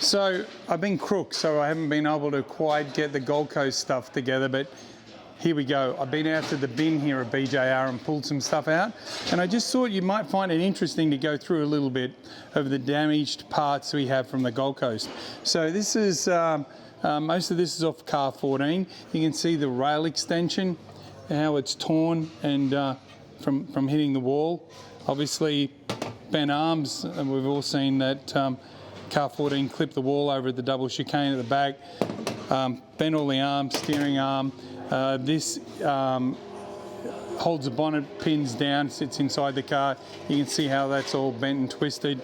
So I've been crook, so I haven't been able to quite get the Gold Coast stuff together, but here we go. I've been out to the bin here at BJR and pulled some stuff out, and I just thought you might find it interesting to go through a little bit of the damaged parts we have from the Gold Coast. So this is, most of this is off car 14. You can see the rail extension, how it's torn and from hitting the wall. Obviously, bent arms, and we've all seen that car 14 clipped the wall over at the double chicane at the back, bent all the arms, steering arm. This holds the bonnet pins down, sits inside the car. You can see how that's all bent and twisted.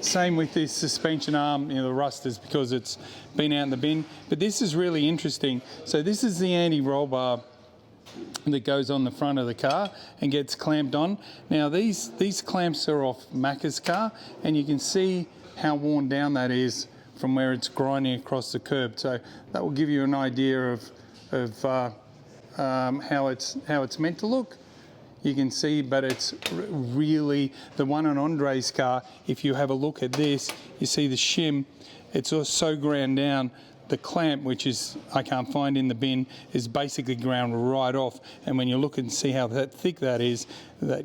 Same with this suspension arm, the rust is because it's been out in the bin. But this is really interesting. So this is the anti-roll bar that goes on the front of the car and gets clamped on. Now these clamps are off Macca's car, and you can see how worn down that is from where it's grinding across the curb. So that will give you an idea of how it's meant to look. You can see, but it's really, the one on Andre's car, if you have a look at this, you see the shim, it's all so ground down. The clamp, which is I can't find in the bin, is basically ground right off. And when you look and see how thick that is, that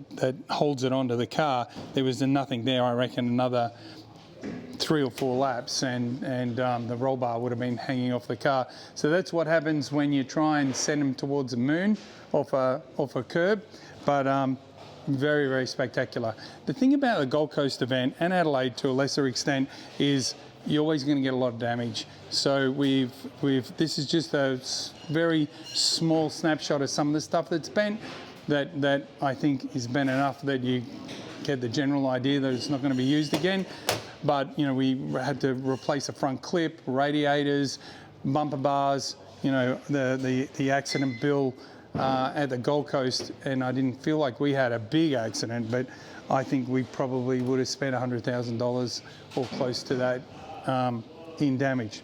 holds it onto the car, there was nothing there. I reckon another 3 or 4 laps and the roll bar would have been hanging off the car. So that's what happens when you try and send them towards the moon off a curb. But very, very spectacular. The thing about the Gold Coast event, and Adelaide to a lesser extent, is you're always going to get a lot of damage. So this is just a very small snapshot of some of the stuff that's bent that I think is bent enough that you get the general idea that it's not going to be used again. But we had to replace a front clip, radiators, bumper bars. The accident bill at the Gold Coast, and I didn't feel like we had a big accident, but I think we probably would have spent $100,000 or close to that in damage.